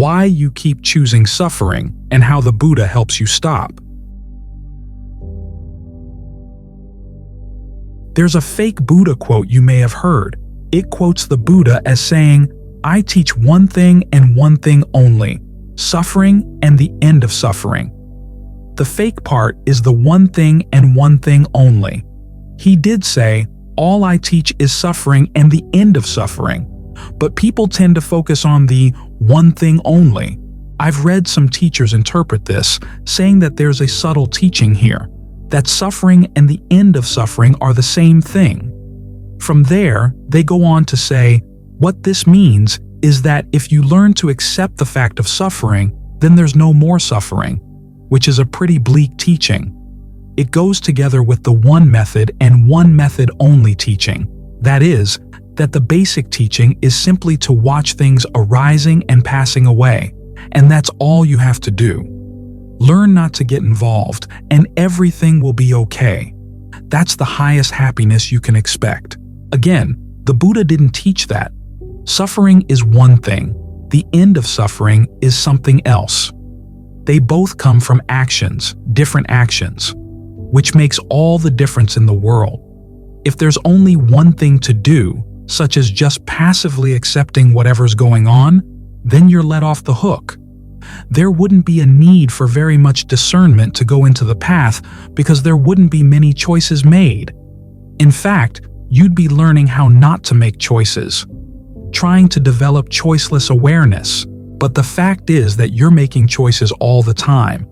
why you keep choosing suffering, and how the Buddha helps you stop. There's a fake Buddha quote you may have heard. It quotes the Buddha as saying, "I teach one thing and one thing only, suffering and the end of suffering." The fake part is the one thing and one thing only. He did say, "All I teach is suffering and the end of suffering," but people tend to focus on the one thing only. I've read some teachers interpret this, saying that there's a subtle teaching here, that suffering and the end of suffering are the same thing. From there, they go on to say, what this means is that if you learn to accept the fact of suffering, then there's no more suffering, which is a pretty bleak teaching. It goes together with the one method and one method only teaching. That is, that the basic teaching is simply to watch things arising and passing away, and that's all you have to do. Learn not to get involved, and everything will be okay. That's the highest happiness you can expect. Again, the Buddha didn't teach that. Suffering is one thing. The end of suffering is something else. They both come from actions, different actions, which makes all the difference in the world. If there's only one thing to do, such as just passively accepting whatever's going on, then you're let off the hook. There wouldn't be a need for very much discernment to go into the path because there wouldn't be many choices made. In fact, you'd be learning how not to make choices, trying to develop choiceless awareness. But the fact is that you're making choices all the time,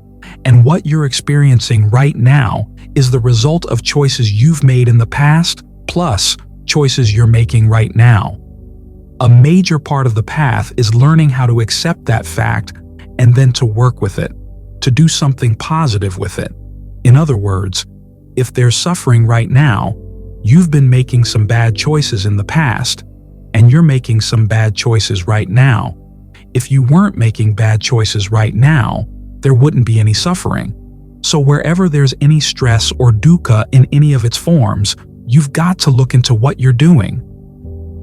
and what you're experiencing right now is the result of choices you've made in the past, plus choices you're making right now. A major part of the path is learning how to accept that fact and then to work with it, to do something positive with it. In other words, if there's suffering right now, you've been making some bad choices in the past, and you're making some bad choices right now. If you weren't making bad choices right now, there wouldn't be any suffering. So wherever there's any stress or dukkha in any of its forms, you've got to look into what you're doing.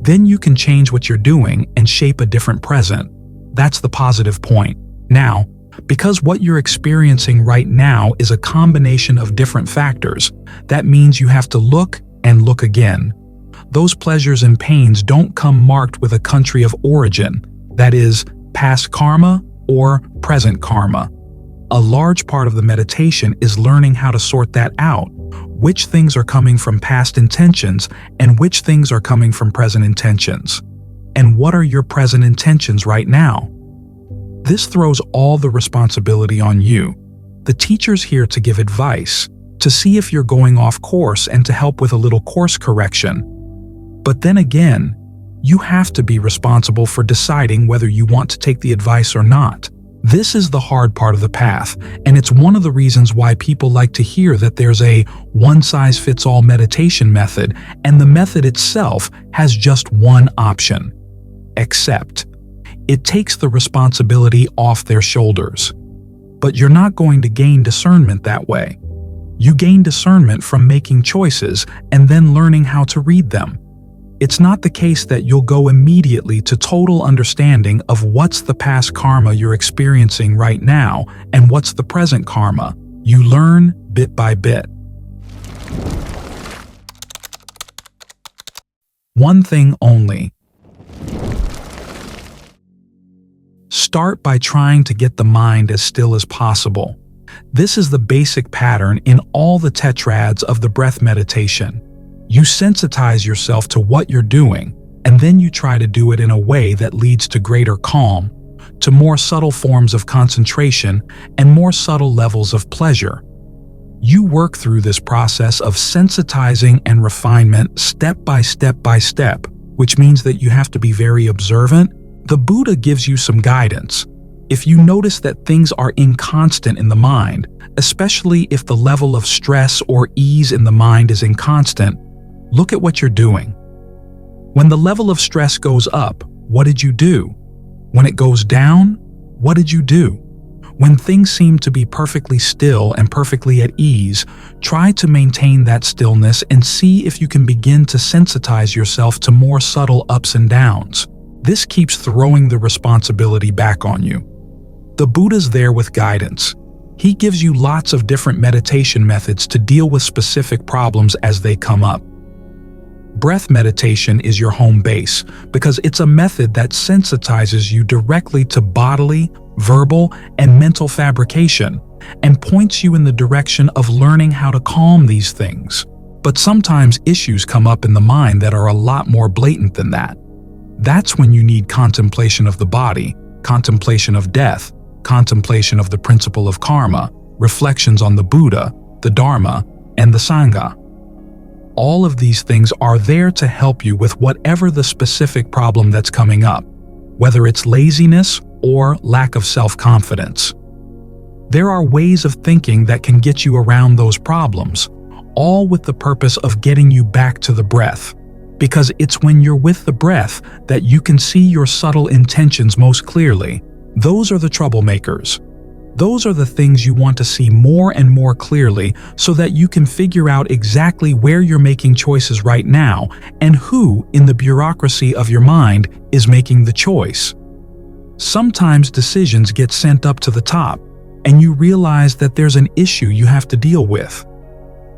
Then you can change what you're doing and shape a different present. That's the positive point. Now, because what you're experiencing right now is a combination of different factors, that means you have to look and look again. Those pleasures and pains don't come marked with a country of origin, that is, past karma or present karma. A large part of the meditation is learning how to sort that out, which things are coming from past intentions and which things are coming from present intentions. And what are your present intentions right now? This throws all the responsibility on you. The teacher's here to give advice, to see if you're going off course and to help with a little course correction. But then again, you have to be responsible for deciding whether you want to take the advice or not. This is the hard part of the path, and it's one of the reasons why people like to hear that there's a one-size-fits-all meditation method, and the method itself has just one option: accept. It takes the responsibility off their shoulders. But you're not going to gain discernment that way. You gain discernment from making choices and then learning how to read them. It's not the case that you'll go immediately to total understanding of what's the past karma you're experiencing right now and what's the present karma. You learn bit by bit. One thing only. Start by trying to get the mind as still as possible. This is the basic pattern in all the tetrads of the breath meditation. You sensitize yourself to what you're doing, and then you try to do it in a way that leads to greater calm, to more subtle forms of concentration, and more subtle levels of pleasure. You work through this process of sensitizing and refinement step by step, which means that you have to be very observant. The Buddha gives you some guidance. If you notice that things are inconstant in the mind, especially if the level of stress or ease in the mind is inconstant, look at what you're doing. When the level of stress goes up, what did you do? When it goes down, what did you do? When things seem to be perfectly still and perfectly at ease, try to maintain that stillness and see if you can begin to sensitize yourself to more subtle ups and downs. This keeps throwing the responsibility back on you. The Buddha's there with guidance. He gives you lots of different meditation methods to deal with specific problems as they come up. Breath meditation is your home base because it's a method that sensitizes you directly to bodily, verbal, and mental fabrication and points you in the direction of learning how to calm these things. But sometimes issues come up in the mind that are a lot more blatant than that. That's when you need contemplation of the body, contemplation of death, contemplation of the principle of karma, reflections on the Buddha, the Dharma, and the Sangha. All of these things are there to help you with whatever the specific problem that's coming up, whether it's laziness or lack of self-confidence. There are ways of thinking that can get you around those problems, all with the purpose of getting you back to the breath, because it's when you're with the breath that you can see your subtle intentions most clearly. Those are the troublemakers. Those are the things you want to see more and more clearly so that you can figure out exactly where you're making choices right now and who in the bureaucracy of your mind is making the choice. Sometimes decisions get sent up to the top and you realize that there's an issue you have to deal with.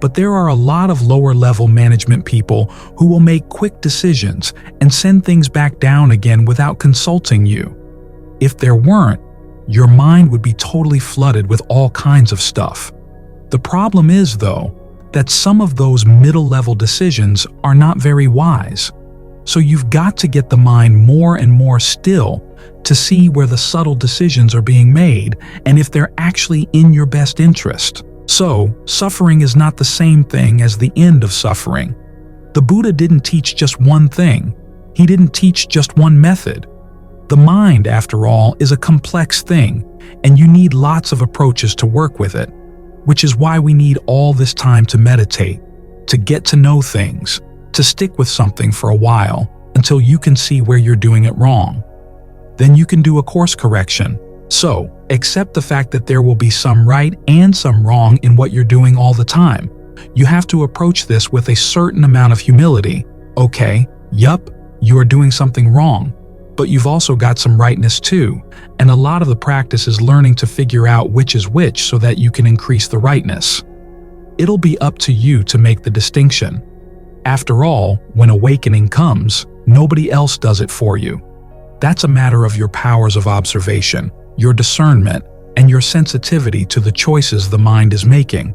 But there are a lot of lower-level management people who will make quick decisions and send things back down again without consulting you. If there weren't, your mind would be totally flooded with all kinds of stuff. The problem is, though, that some of those middle-level decisions are not very wise. So you've got to get the mind more and more still to see where the subtle decisions are being made and if they're actually in your best interest. So, suffering is not the same thing as the end of suffering. The Buddha didn't teach just one thing. He didn't teach just one method. The mind, after all, is a complex thing, and you need lots of approaches to work with it, which is why we need all this time to meditate, to get to know things, to stick with something for a while until you can see where you're doing it wrong. Then you can do a course correction. So, accept the fact that there will be some right and some wrong in what you're doing all the time. You have to approach this with a certain amount of humility. Okay, yup, you are doing something wrong. But you've also got some rightness too, and a lot of the practice is learning to figure out which is which so that you can increase the rightness. It'll be up to you to make the distinction. After all, when awakening comes, nobody else does it for you. That's a matter of your powers of observation, your discernment, and your sensitivity to the choices the mind is making.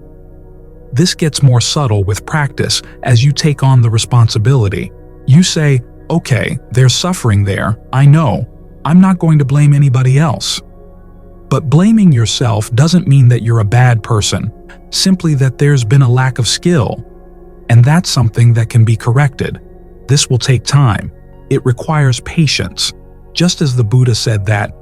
This gets more subtle with practice as you take on the responsibility. You say, okay, there's suffering there, I know. I'm not going to blame anybody else. But blaming yourself doesn't mean that you're a bad person, simply that there's been a lack of skill. And that's something that can be corrected. This will take time. It requires patience. Just as the Buddha said that,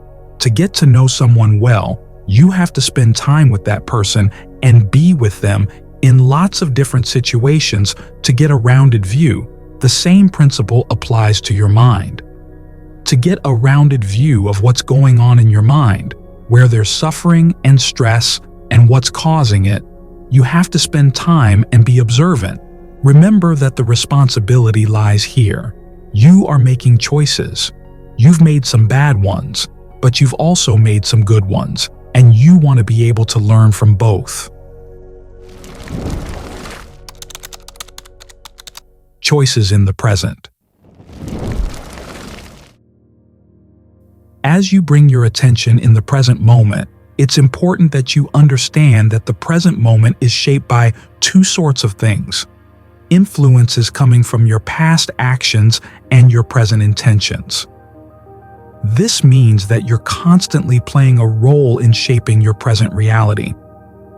to get to know someone well, you have to spend time with that person and be with them in lots of different situations to get a rounded view. The same principle applies to your mind. To get a rounded view of what's going on in your mind, where there's suffering and stress and what's causing it, you have to spend time and be observant. Remember that the responsibility lies here. You are making choices. You've made some bad ones, but you've also made some good ones, and you want to be able to learn from both. Choices in the present. As you bring your attention in the present moment, it's important that you understand that the present moment is shaped by two sorts of things: influences coming from your past actions and your present intentions. This means that you're constantly playing a role in shaping your present reality.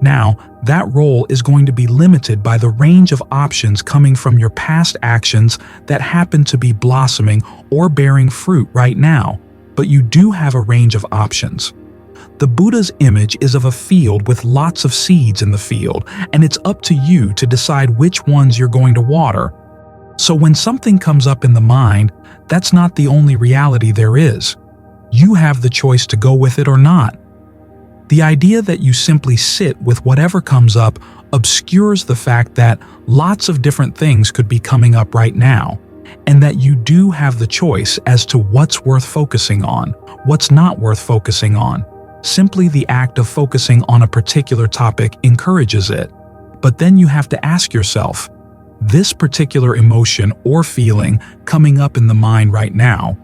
Now, that role is going to be limited by the range of options coming from your past actions that happen to be blossoming or bearing fruit right now, but you do have a range of options. The Buddha's image is of a field with lots of seeds in the field, and it's up to you to decide which ones you're going to water. So when something comes up in the mind, that's not the only reality there is. You have the choice to go with it or not. The idea that you simply sit with whatever comes up obscures the fact that lots of different things could be coming up right now, and that you do have the choice as to what's worth focusing on, what's not worth focusing on. Simply the act of focusing on a particular topic encourages it. But then you have to ask yourself, this particular emotion or feeling coming up in the mind right now,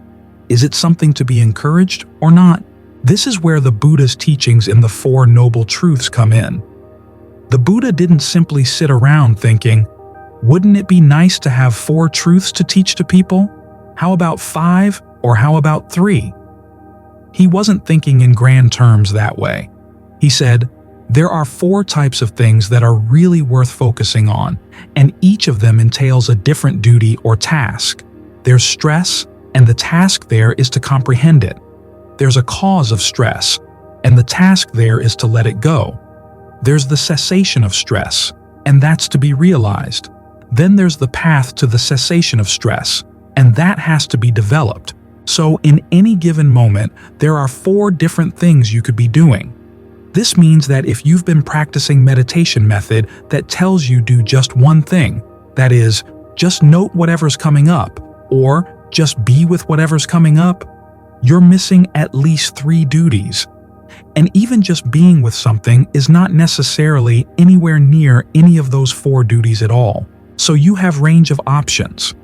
is it something to be encouraged or not? This is where the Buddha's teachings in the Four Noble Truths come in. The Buddha didn't simply sit around thinking, wouldn't it be nice to have 4 truths to teach to people? How about 5 or how about 3? He wasn't thinking in grand terms that way. He said, there are 4 types of things that are really worth focusing on, and each of them entails a different duty or task. There's stress, and the task there is to comprehend it. There's a cause of stress, and the task there is to let it go. There's the cessation of stress, and that's to be realized. Then there's the path to the cessation of stress, and that has to be developed. So in any given moment, there are 4 different things you could be doing. This means that if you've been practicing meditation method that tells you do just one thing, that is, just note whatever's coming up, or just be with whatever's coming up, you're missing at least 3 duties. And even just being with something is not necessarily anywhere near any of those 4 duties at all. So you have range of options.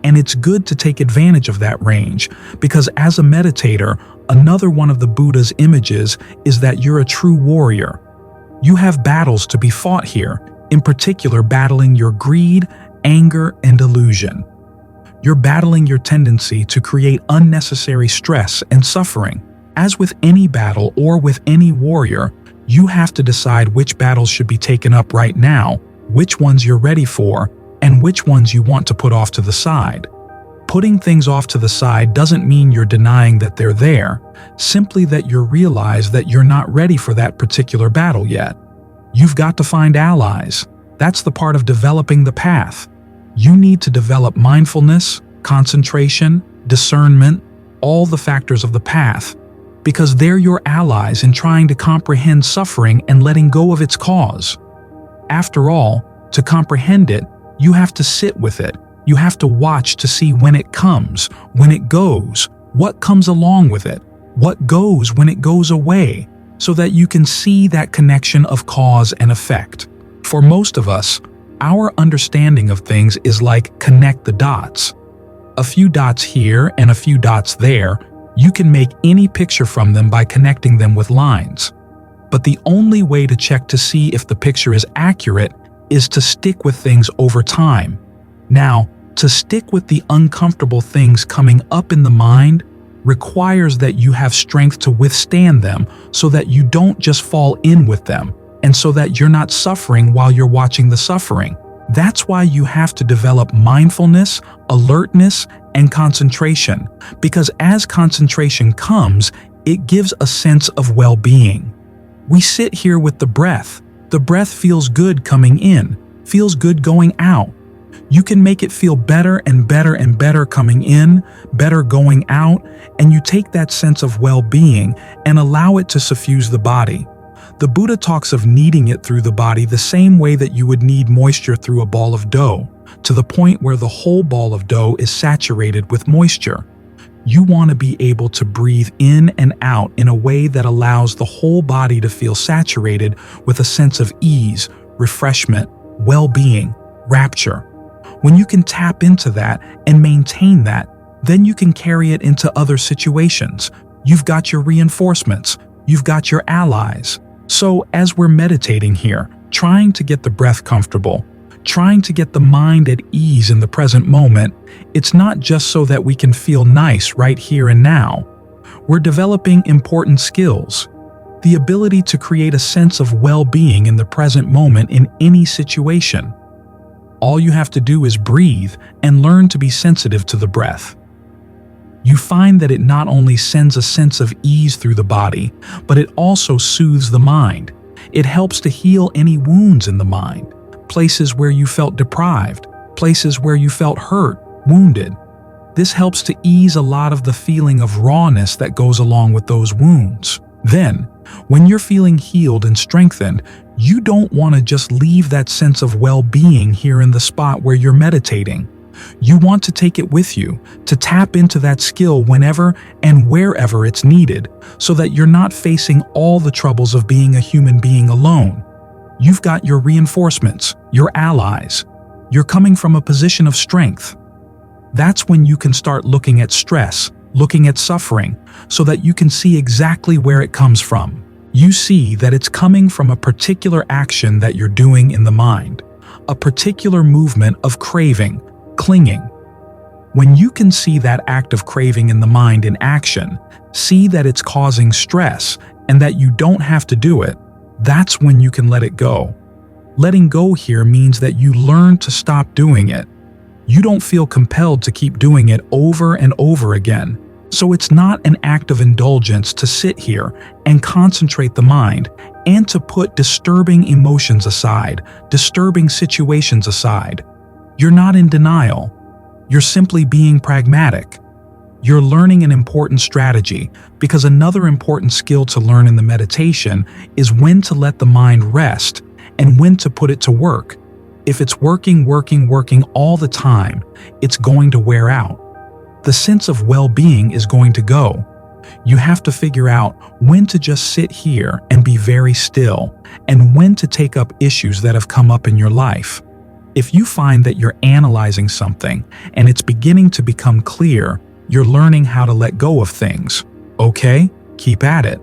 And it's good to take advantage of that range, because as a meditator, another one of the Buddha's images is that you're a true warrior. You have battles to be fought here, in particular battling your greed, anger, and illusion. You're battling your tendency to create unnecessary stress and suffering. As with any battle or with any warrior, you have to decide which battles should be taken up right now, which ones you're ready for, and which ones you want to put off to the side. Putting things off to the side doesn't mean you're denying that they're there, simply that you realize that you're not ready for that particular battle yet. You've got to find allies. That's the part of developing the path. You need to develop mindfulness, concentration, discernment, all the factors of the path, because they're your allies in trying to comprehend suffering and letting go of its cause. After all, to comprehend it, you have to sit with it. You have to watch to see when it comes, when it goes, what comes along with it, what goes when it goes away, so that you can see that connection of cause and effect. For most of us, our understanding of things is like connect the dots. A few dots here and a few dots there, you can make any picture from them by connecting them with lines. But the only way to check to see if the picture is accurate is to stick with things over time. Now, to stick with the uncomfortable things coming up in the mind requires that you have strength to withstand them so that you don't just fall in with them, and so that you're not suffering while you're watching the suffering. That's why you have to develop mindfulness, alertness, and concentration, because as concentration comes, it gives a sense of well-being. We sit here with the breath. The breath feels good coming in, feels good going out. You can make it feel better and better and better coming in, better going out, and you take that sense of well-being and allow it to suffuse the body. The Buddha talks of kneading it through the body the same way that you would knead moisture through a ball of dough, to the point where the whole ball of dough is saturated with moisture. You want to be able to breathe in and out in a way that allows the whole body to feel saturated with a sense of ease, refreshment, well-being, rapture. When you can tap into that and maintain that, then you can carry it into other situations. You've got your reinforcements, you've got your allies. So as we're meditating here, trying to get the breath comfortable, trying to get the mind at ease in the present moment, it's not just so that we can feel nice right here and now. We're developing important skills. The ability to create a sense of well-being in the present moment in any situation. All you have to do is breathe and learn to be sensitive to the breath. You find that it not only sends a sense of ease through the body, but it also soothes the mind. It helps to heal any wounds in the mind, places where you felt deprived, places where you felt hurt, wounded. This helps to ease a lot of the feeling of rawness that goes along with those wounds. Then, when you're feeling healed and strengthened, you don't want to just leave that sense of well-being here in the spot where you're meditating. You want to take it with you, to tap into that skill whenever and wherever it's needed, so that you're not facing all the troubles of being a human being alone. You've got your reinforcements, your allies. You're coming from a position of strength. That's when you can start looking at stress, looking at suffering, so that you can see exactly where it comes from. You see that it's coming from a particular action that you're doing in the mind, a particular movement of craving, clinging. When you can see that act of craving in the mind in action, see that it's causing stress and that you don't have to do it, that's when you can let it go. Letting go here means that you learn to stop doing it. You don't feel compelled to keep doing it over and over again. So it's not an act of indulgence to sit here and concentrate the mind and to put disturbing emotions aside, disturbing situations aside. You're not in denial. You're simply being pragmatic. You're learning an important strategy, because another important skill to learn in the meditation is when to let the mind rest and when to put it to work. If it's working all the time, it's going to wear out. The sense of well-being is going to go. You have to figure out when to just sit here and be very still, and when to take up issues that have come up in your life. If you find that you're analyzing something and it's beginning to become clear, you're learning how to let go of things. Okay, keep at it.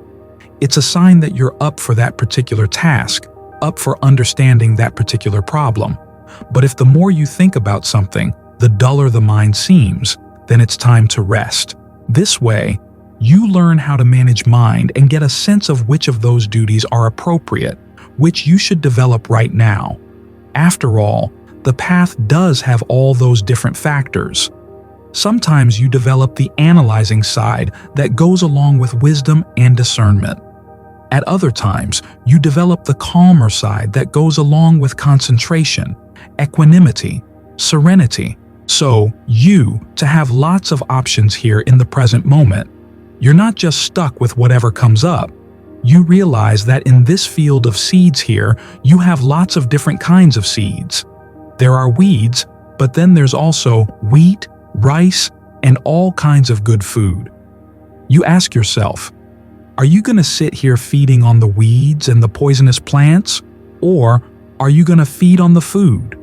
It's a sign that you're up for that particular task, up for understanding that particular problem. But if the more you think about something, the duller the mind seems, then it's time to rest. This way, you learn how to manage mind and get a sense of which of those duties are appropriate, which you should develop right now. After all, the path does have all those different factors. Sometimes you develop the analyzing side that goes along with wisdom and discernment. At other times, you develop the calmer side that goes along with concentration, equanimity, serenity. So, to have lots of options here in the present moment. You're not just stuck with whatever comes up. You realize that in this field of seeds here, you have lots of different kinds of seeds. There are weeds, but then there's also wheat, rice, and all kinds of good food. You ask yourself, are you going to sit here feeding on the weeds and the poisonous plants, or are you going to feed on the food?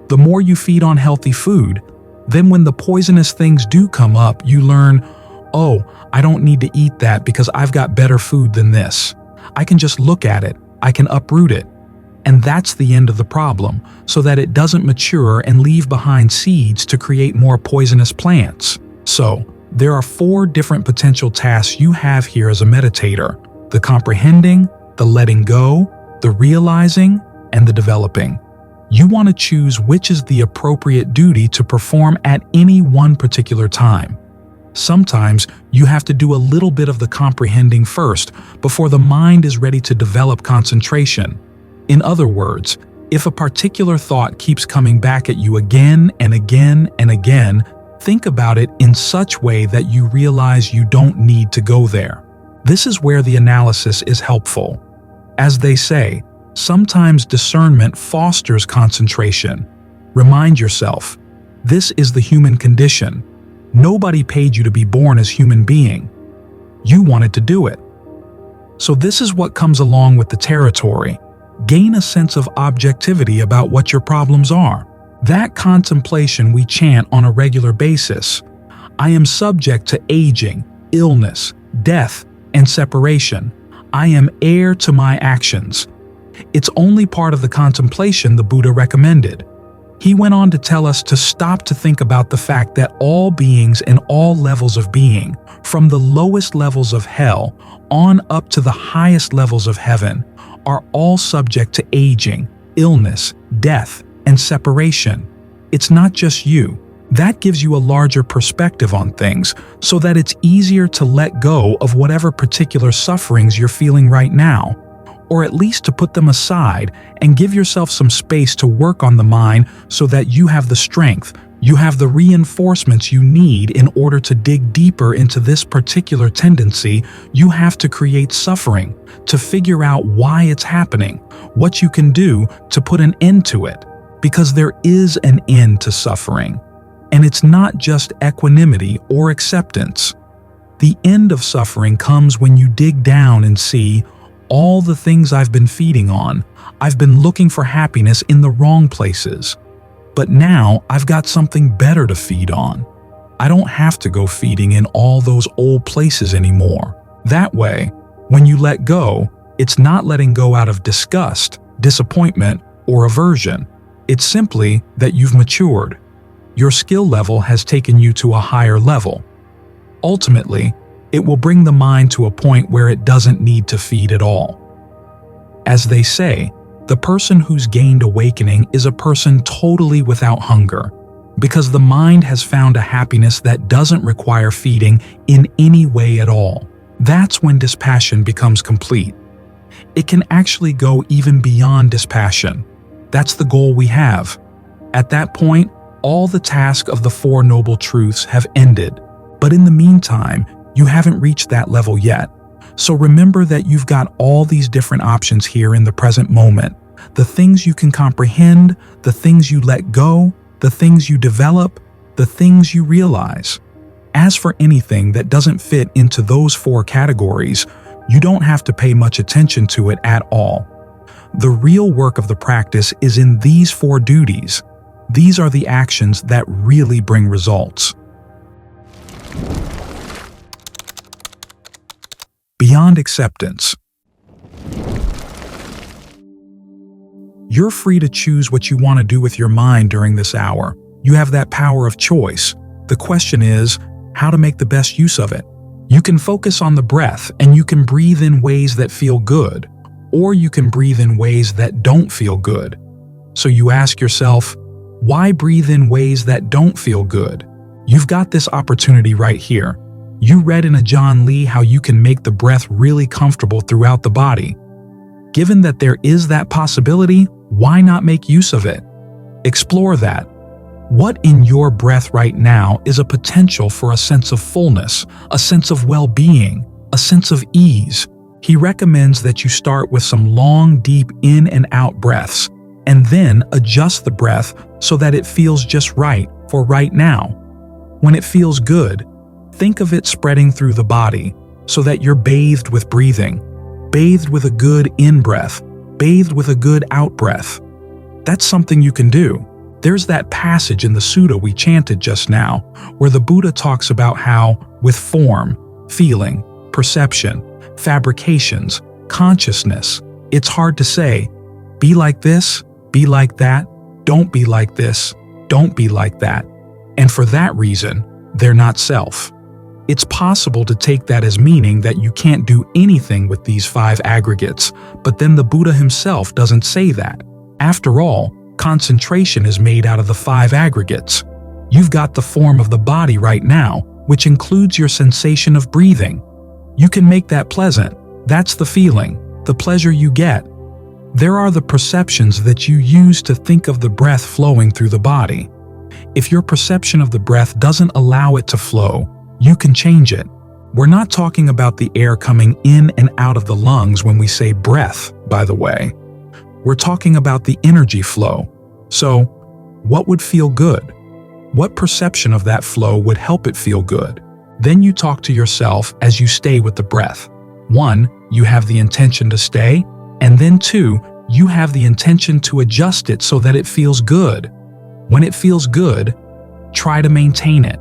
The more you feed on healthy food, then when the poisonous things do come up, you learn, oh, I don't need to eat that because I've got better food than this. I can just look at it, I can uproot it. And that's the end of the problem, so that it doesn't mature and leave behind seeds to create more poisonous plants. So, there are 4 different potential tasks you have here as a meditator: the comprehending, the letting go, the realizing, and the developing. You want to choose which is the appropriate duty to perform at any one particular time. Sometimes you have to do a little bit of the comprehending first before the mind is ready to develop concentration. In other words, if a particular thought keeps coming back at you again and again and again, think about it in such way that you realize you don't need to go there. This is where the analysis is helpful. As they say, sometimes discernment fosters concentration. Remind yourself, this is the human condition. Nobody paid you to be born as human being. You wanted to do it. So this is what comes along with the territory. Gain a sense of objectivity about what your problems are. That contemplation we chant on a regular basis. I am subject to aging, illness, death, and separation. I am heir to my actions. It's only part of the contemplation the Buddha recommended. He went on to tell us to stop to think about the fact that all beings and all levels of being, from the lowest levels of hell on up to the highest levels of heaven, are all subject to aging, illness, death, and separation. It's not just you. That gives you a larger perspective on things, so that it's easier to let go of whatever particular sufferings you're feeling right now, or at least to put them aside and give yourself some space to work on the mind so that you have the strength, you have the reinforcements you need in order to dig deeper into this particular tendency. You have to create suffering, to figure out why it's happening, what you can do to put an end to it, because there is an end to suffering. And it's not just equanimity or acceptance. The end of suffering comes when you dig down and see all the things I've been feeding on. I've been looking for happiness in the wrong places. But now I've got something better to feed on. I don't have to go feeding in all those old places anymore. That way, when you let go, it's not letting go out of disgust, disappointment, or aversion. It's simply that you've matured. Your skill level has taken you to a higher level. Ultimately, it will bring the mind to a point where it doesn't need to feed at all. As they say, the person who's gained awakening is a person totally without hunger, because the mind has found a happiness that doesn't require feeding in any way at all. That's when dispassion becomes complete. It can actually go even beyond dispassion. That's the goal we have. At that point, all the tasks of the Four Noble Truths have ended. But in the meantime, you haven't reached that level yet. So remember that you've got all these different options here in the present moment. The things you can comprehend, the things you let go, the things you develop, the things you realize. As for anything that doesn't fit into those four categories, you don't have to pay much attention to it at all. The real work of the practice is in these four duties. These are the actions that really bring results. Beyond acceptance. You're free to choose what you want to do with your mind during this hour. You have that power of choice. The question is, how to make the best use of it. You can focus on the breath and you can breathe in ways that feel good, or you can breathe in ways that don't feel good. So you ask yourself, why breathe in ways that don't feel good? You've got this opportunity right here. You read in a John Lee how you can make the breath really comfortable throughout the body. Given that there is that possibility, why not make use of it? Explore that. What in your breath right now is a potential for a sense of fullness, a sense of well-being, a sense of ease? He recommends that you start with some long, deep in and out breaths, and then adjust the breath so that it feels just right for right now. When it feels good, think of it spreading through the body so that you're bathed with breathing, bathed with a good in-breath, bathed with a good out-breath. That's something you can do. There's that passage in the sutta we chanted just now, where the Buddha talks about how, with form, feeling, perception, fabrications, consciousness, it's hard to say, be like this, be like that, don't be like this, don't be like that. And for that reason, they're not self. It's possible to take that as meaning that you can't do anything with these five aggregates, but then the Buddha himself doesn't say that. After all, concentration is made out of the five aggregates. You've got the form of the body right now, which includes your sensation of breathing. You can make that pleasant. That's the feeling, the pleasure you get. There are the perceptions that you use to think of the breath flowing through the body. If your perception of the breath doesn't allow it to flow, you can change it. We're not talking about the air coming in and out of the lungs when we say breath, by the way. We're talking about the energy flow. So, what would feel good? What perception of that flow would help it feel good? Then you talk to yourself as you stay with the breath. 1, you have the intention to stay, and then 2, you have the intention to adjust it so that it feels good. When it feels good, try to maintain it.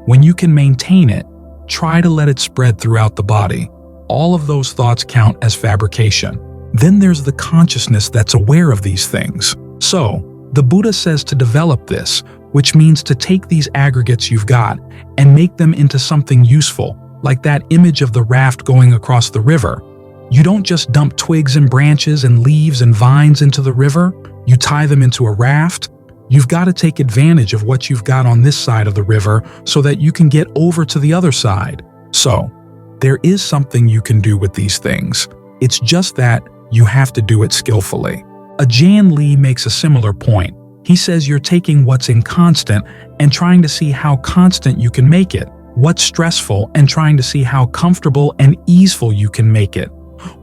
When you can maintain it, try to let it spread throughout the body. All of those thoughts count as fabrication. Then there's the consciousness that's aware of these things. So, the Buddha says to develop this, which means to take these aggregates you've got and make them into something useful, like that image of the raft going across the river. You don't just dump twigs and branches and leaves and vines into the river, you tie them into a raft. You've got to take advantage of what you've got on this side of the river so that you can get over to the other side. So, there is something you can do with these things. It's just that you have to do it skillfully. Ajahn Lee makes a similar point. He says you're taking what's inconstant and trying to see how constant you can make it. What's stressful and trying to see how comfortable and easeful you can make it.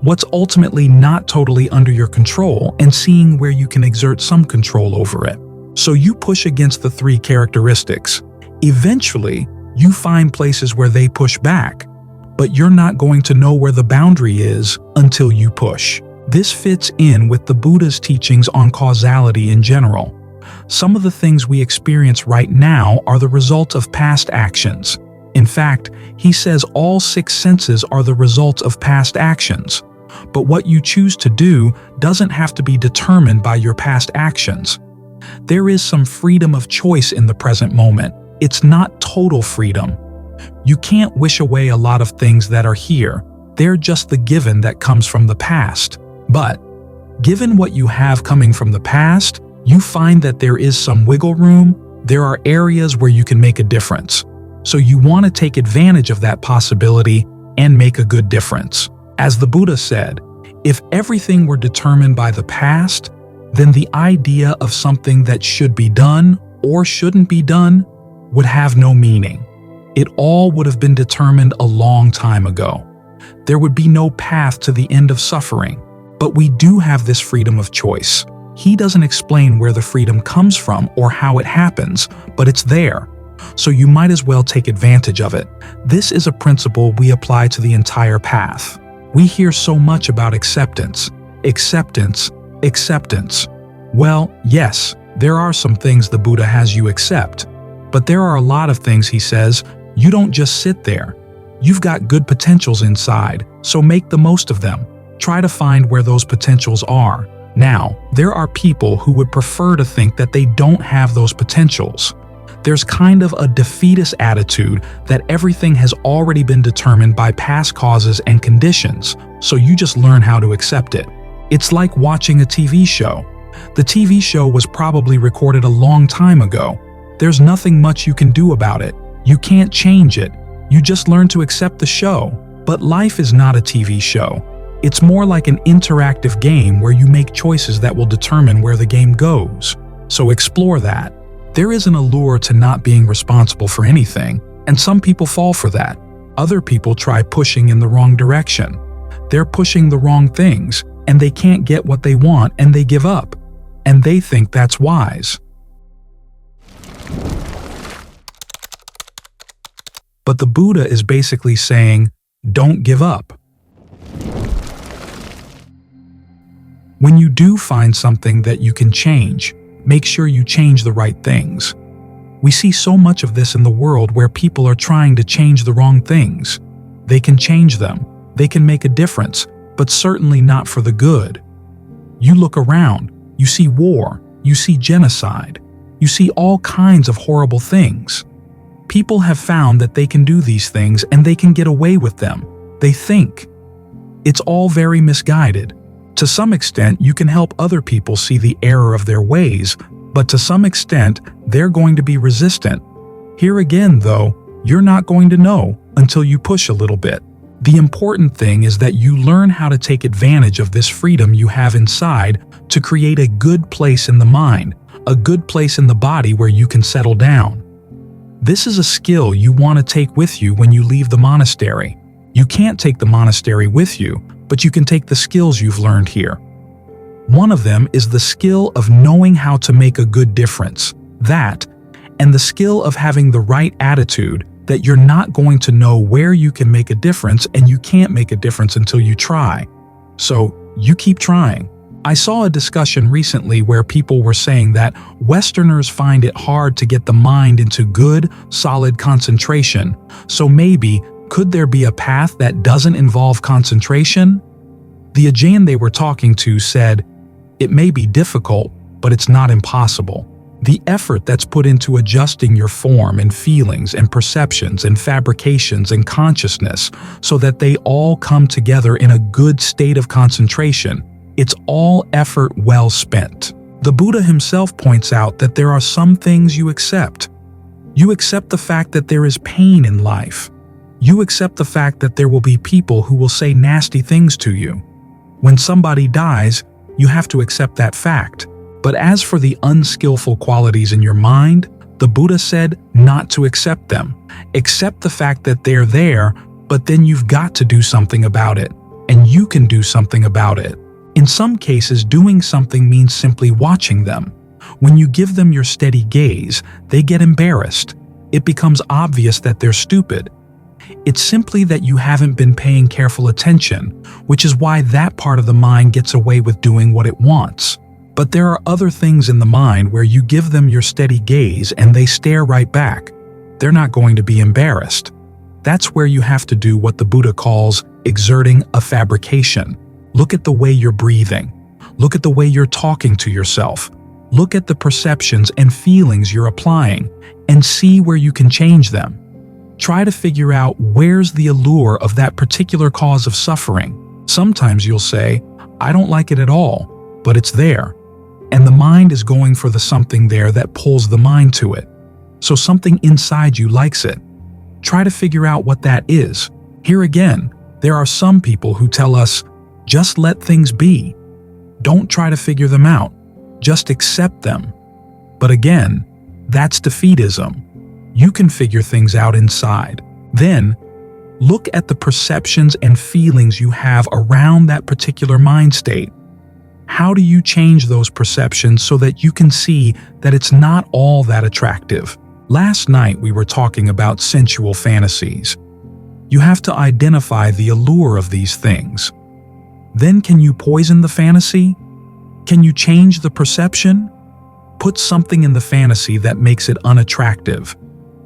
What's ultimately not totally under your control and seeing where you can exert some control over it. So you push against the three characteristics. Eventually, you find places where they push back, but you're not going to know where the boundary is until you push. This fits in with the Buddha's teachings on causality in general. Some of the things we experience right now are the result of past actions. In fact, he says all 6 senses are the result of past actions. But what you choose to do doesn't have to be determined by your past actions. There is some freedom of choice in the present moment. It's not total freedom. You can't wish away a lot of things that are here. They're just the given that comes from the past. But, given what you have coming from the past, you find that there is some wiggle room. There are areas where you can make a difference. So you want to take advantage of that possibility and make a good difference. As the Buddha said, if everything were determined by the past, then the idea of something that should be done or shouldn't be done would have no meaning. It all would have been determined a long time ago. There would be no path to the end of suffering. But we do have this freedom of choice. He doesn't explain where the freedom comes from or how it happens, but it's there. So you might as well take advantage of it. This is a principle we apply to the entire path. We hear so much about acceptance. Acceptance. Acceptance. Well, yes, there are some things the Buddha has you accept. But there are a lot of things, he says, you don't just sit there. You've got good potentials inside, so make the most of them. Try to find where those potentials are. Now, there are people who would prefer to think that they don't have those potentials. There's kind of a defeatist attitude that everything has already been determined by past causes and conditions, so you just learn how to accept it. It's like watching a TV show. The TV show was probably recorded a long time ago. There's nothing much you can do about it. You can't change it. You just learn to accept the show. But life is not a TV show. It's more like an interactive game where you make choices that will determine where the game goes. So explore that. There is an allure to not being responsible for anything, and some people fall for that. Other people try pushing in the wrong direction. They're pushing the wrong things, and they can't get what they want, and they give up. And they think that's wise. But the Buddha is basically saying, don't give up. When you do find something that you can change, make sure you change the right things. We see so much of this in the world where people are trying to change the wrong things. They can change them. They can make a difference, but certainly not for the good. You look around, you see war, you see genocide, you see all kinds of horrible things. People have found that they can do these things and they can get away with them. They think. It's all very misguided. To some extent, you can help other people see the error of their ways, but to some extent, they're going to be resistant. Here again, though, you're not going to know until you push a little bit. The important thing is that you learn how to take advantage of this freedom you have inside to create a good place in the mind, a good place in the body where you can settle down. This is a skill you want to take with you when you leave the monastery. You can't take the monastery with you, but you can take the skills you've learned here. One of them is the skill of knowing how to make a good difference. That, and the skill of having the right attitude that you're not going to know where you can make a difference and you can't make a difference until you try. So, you keep trying. I saw a discussion recently where people were saying that Westerners find it hard to get the mind into good, solid concentration. So maybe, could there be a path that doesn't involve concentration? The Ajahn they were talking to said, it may be difficult, but it's not impossible. The effort that's put into adjusting your form and feelings and perceptions and fabrications and consciousness so that they all come together in a good state of concentration, it's all effort well spent. The Buddha himself points out that there are some things you accept. You accept the fact that there is pain in life. You accept the fact that there will be people who will say nasty things to you. When somebody dies, you have to accept that fact. But as for the unskillful qualities in your mind, the Buddha said not to accept them. Accept the fact that they're there, but then you've got to do something about it. And you can do something about it. In some cases, doing something means simply watching them. When you give them your steady gaze, they get embarrassed. It becomes obvious that they're stupid. It's simply that you haven't been paying careful attention, which is why that part of the mind gets away with doing what it wants. But there are other things in the mind where you give them your steady gaze and they stare right back. They're not going to be embarrassed. That's where you have to do what the Buddha calls exerting a fabrication. Look at the way you're breathing. Look at the way you're talking to yourself. Look at the perceptions and feelings you're applying and see where you can change them. Try to figure out where's the allure of that particular cause of suffering. Sometimes you'll say, I don't like it at all, but it's there. And the mind is going for the something there that pulls the mind to it. So something inside you likes it. Try to figure out what that is. Here again, there are some people who tell us, just let things be. Don't try to figure them out. Just accept them. But again, that's defeatism. You can figure things out inside. Then, look at the perceptions and feelings you have around that particular mind state. How do you change those perceptions so that you can see that it's not all that attractive? Last night we were talking about sensual fantasies. You have to identify the allure of these things. Then can you poison the fantasy? Can you change the perception? Put something in the fantasy that makes it unattractive,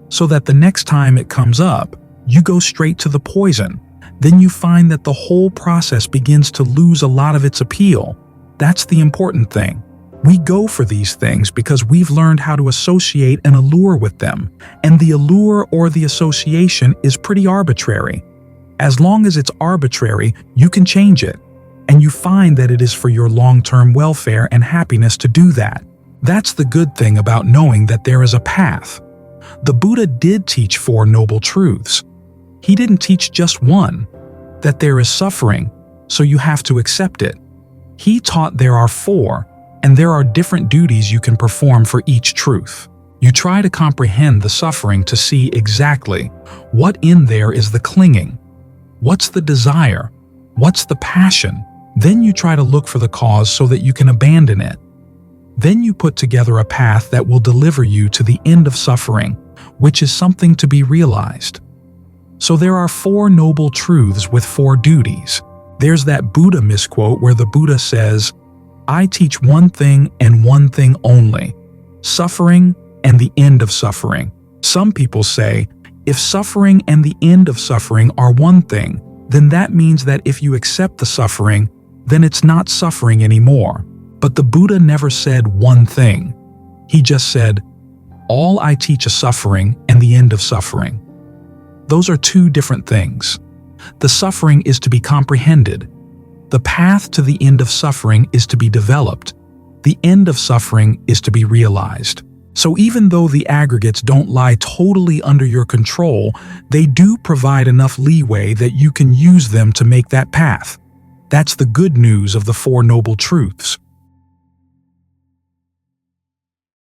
so that the next time it comes up, you go straight to the poison. Then you find that the whole process begins to lose a lot of its appeal. That's the important thing. We go for these things because we've learned how to associate an allure with them, and the allure or the association is pretty arbitrary. As long as it's arbitrary, you can change it, and you find that it is for your long-term welfare and happiness to do that. That's the good thing about knowing that there is a path. The Buddha did teach 4 noble truths. He didn't teach just one, that there is suffering, so you have to accept it. He taught there are 4, and there are different duties you can perform for each truth. You try to comprehend the suffering to see exactly what in there is the clinging, what's the desire, what's the passion. Then you try to look for the cause so that you can abandon it. Then you put together a path that will deliver you to the end of suffering, which is something to be realized. So there are 4 noble truths with 4 duties. There's that Buddha misquote where the Buddha says, I teach one thing and one thing only, suffering and the end of suffering. Some people say, if suffering and the end of suffering are one thing, then that means that if you accept the suffering, then it's not suffering anymore. But the Buddha never said one thing. He just said, all I teach is suffering and the end of suffering. Those are 2 different things. The suffering is to be comprehended. The path to the end of suffering is to be developed. The end of suffering is to be realized. So even though the aggregates don't lie totally under your control, they do provide enough leeway that you can use them to make that path. That's the good news of the 4 noble truths.